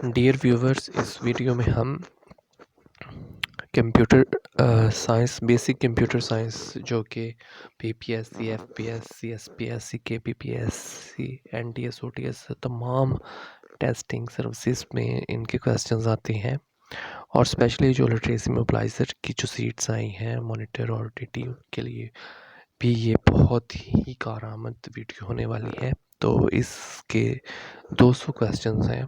Dear viewers, इस video में हम computer science, basic computer science जो कि PPSC, FPSC, SPSC, KPPSC, NTS, OTS तमाम टेस्टिंग सर्विसेज में इनके क्वेश्चंस आते हैं। और स्पेशली जो लिटरेसी मोबिलाइज़र की जो सीट्स आई हैं मॉनिटर और टीटी के लिए भी ये बहुत ही कारआमद वीडियो होने वाली है। तो इसके 200 क्वेश्चंस हैं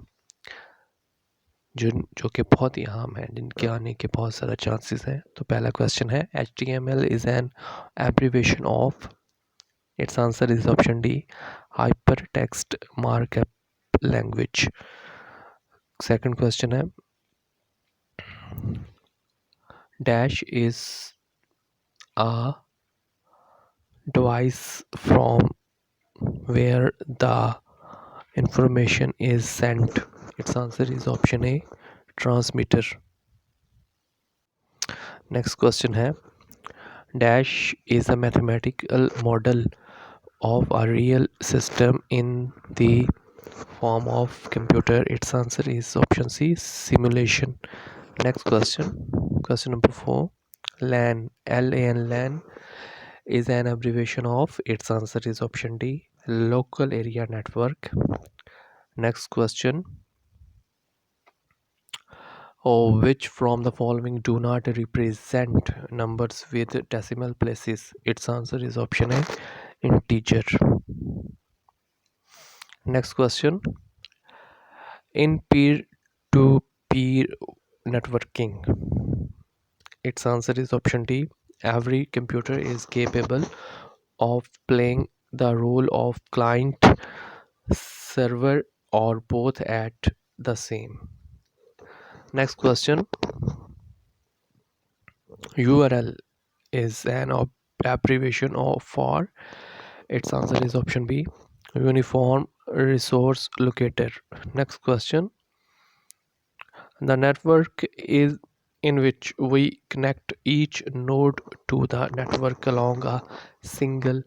जो कि बहुत ही अहम है, जिनके आने के बहुत ज़्यादा चांसेस हैं। तो पहला क्वेश्चन है, HTML is an abbreviation of, it's answer is option D, hyper text markup language. Second question है, dash is a device from where the information is sent. Its answer is option A, transmitter. Next question है, dash is a mathematical model of a real system in the form of computer. Its answer is option C, simulation. Next question number 4, LAN, LAN, LAN is an abbreviation of, its answer is option D, local area network. Next question, which from the following do not represent numbers with decimal places? Its answer is option A, integer. Next question, in peer-to-peer networking, its answer is option D, every computer is capable of playing the role of client, server, or both at the same. Next question, URL is an abbreviation of for, its answer is option B, uniform resource locator. Next question, the network is in which we connect each node to the network along a single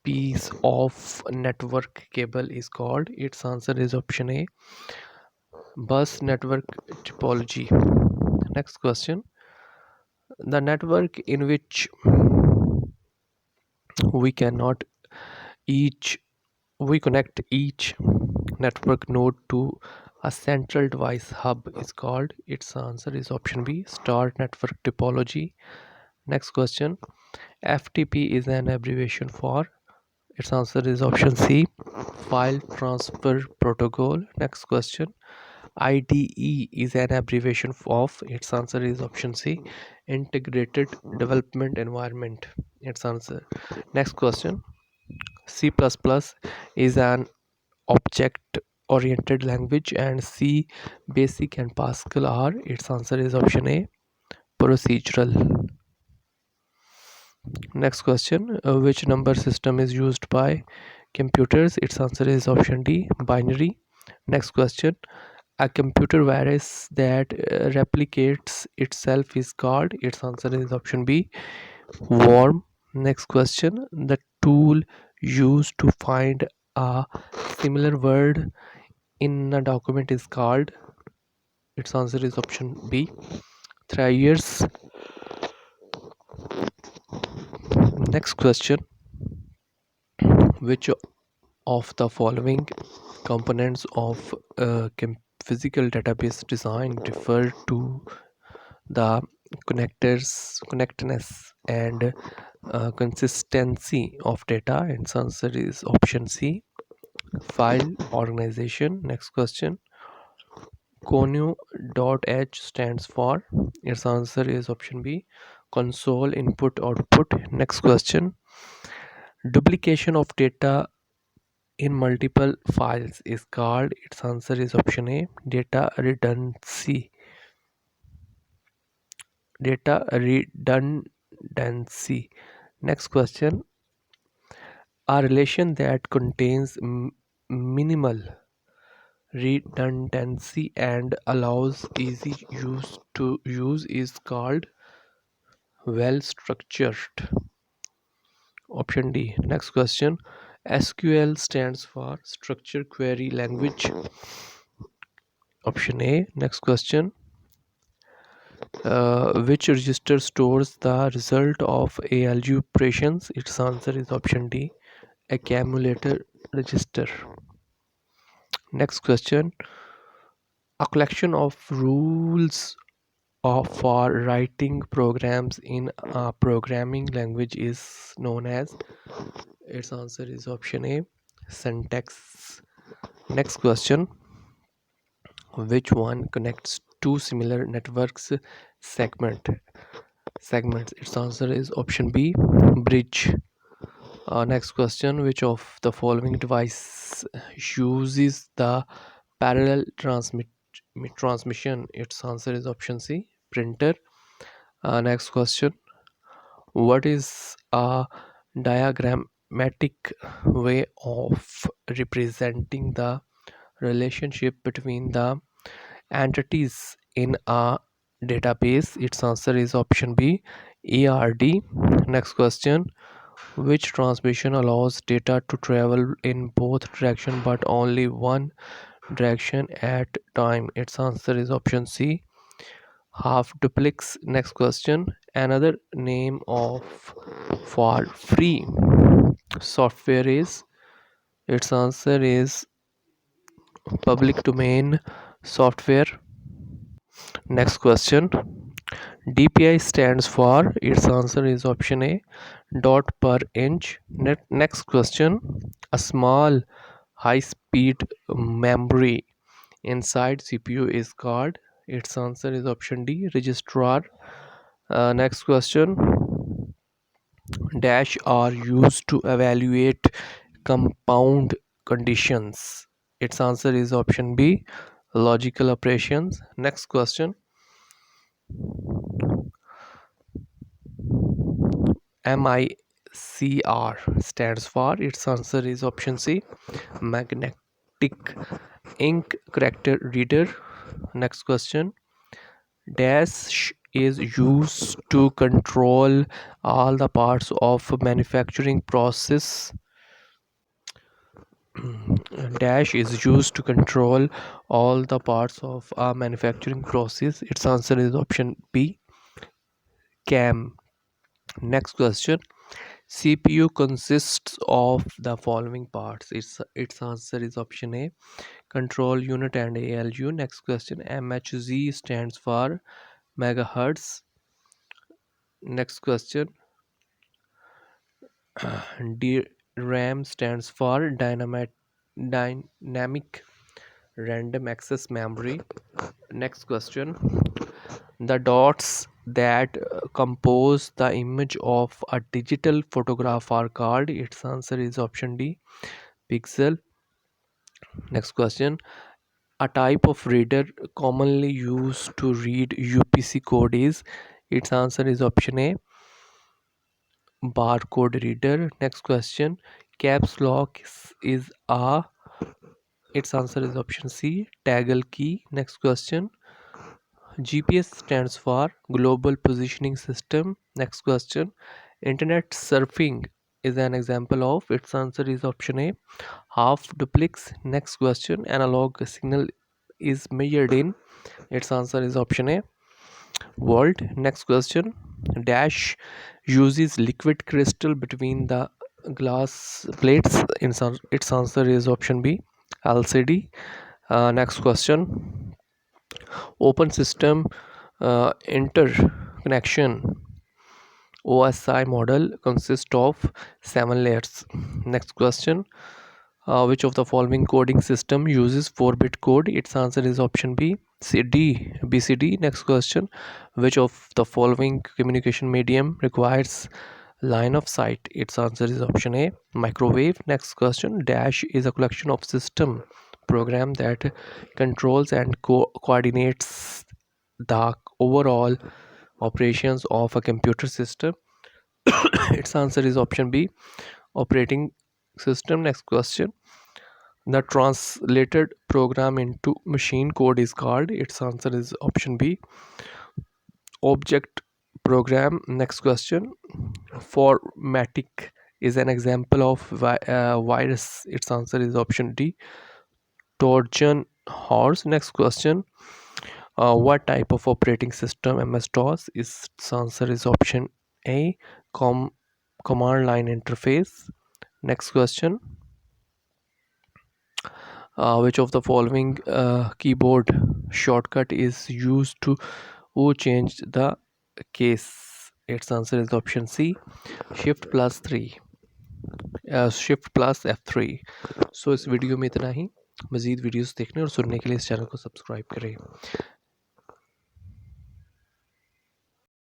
piece of network cable is called, its answer is option A, bus network topology. Next question, the network in which we cannot each we connect each network node to a central device hub is called, its answer is option B, star network topology. Next question, FTP is an abbreviation for, its answer is option C, file transfer protocol. Next question, IDE is an abbreviation of, its answer is option C, integrated development environment. Its answer. Next question, C++ is an object oriented language and C, Basic and Pascal are, its answer is option A, procedural. Next question, which number system is used by computers? Its answer is option D, binary. Next question, a computer virus that replicates itself is called, its answer is option B, worm. Next question, the tool used to find a similar word in a document is called, its answer is option B, three. Next question, which of the following components of physical database design refer to the connectedness and consistency of data? Its answer is option C, file organization. Next question, conio.h stands for, its answer is option B, console input output. Next question, duplication of data in multiple files is called, its answer is option A, data redundancy. Next question, a relation that contains minimal redundancy and allows easy use is called well structured, option D. Next question, SQL stands for structured query language, option A. Next question. Which register stores the result of ALU operations? Its answer is option D. Accumulator register. Next question. A collection of rules for writing programs in a programming language is known as. Its answer is option A. Syntax. Next question. Which one connects two similar networks segments? Its answer is option B. Bridge. Next question. Which of the following device uses the parallel transmission? Its answer is option C. Printer. Next question. What is a diagrammatic way of representing the relationship between the entities in a database? Its answer is option B. ERD. Next question. Which transmission allows data to travel in both directions but only one direction at time? Its answer is option C. Half duplex. Next question. Another name of for free software is. Its answer is public domain software. Next question. DPI stands for. Its answer is option A. Dot per inch. Next question. A small high speed memory inside CPU is called. Its answer is option D. Registrar. Next question. Dash are used to evaluate compound conditions. Its answer is option B. Logical operations. Next question. MICR stands for. Its answer is option C. Magnetic ink character reader. Next question. Dash is used to control all the parts of manufacturing process. Dash is used to control all the parts of a manufacturing process. Its answer is option B. CAM. Next question. CPU consists of the following parts. Its answer is option A. Control unit and ALU. Next question. MHZ stands for megahertz. Next question. DRAM stands for dynamic random access memory. Next question. The dots that compose the image of a digital photograph are called. Its answer is option D. Pixel. Next question. A type of reader commonly used to read UPC code is. Its answer is option A. Barcode reader. Next question. Caps lock is a. Its answer is option C. Toggle key. Next question. GPS stands for Global Positioning System. Next question. Internet surfing is an example of. Its answer is option A. Half duplex. Next question. Analog signal is measured in. Its answer is option A. Volt. Next question. Dash uses liquid crystal between the glass plates. Its answer is option B. LCD. Next question. Open system interconnection OSI model consists of 7 layers. Next question. Which of the following coding system uses 4-bit code? Its answer is option B. BCD. Next question. Which of the following communication medium requires line of sight? Its answer is option A. Microwave. Next question. Dash is a collection of system program that controls and coordinates the overall operations of a computer system. Its answer is option B. Operating system. Next question. The translated program into machine code is called. Its answer is option B. Object program. Next question. Formatic is an example of virus. Its answer is option D. Trojan horse. Next question. What type of operating system MS-DOS is? Its answer is option A, com command line interface. Next question. Which of the following keyboard shortcut is used to change the case? Its answer is option C, shift plus 3, shift plus F3. सो इस video में इतना ही. मज़ीद videos देखने और सुनने के लिए इस चैनल को सब्सक्राइब करें.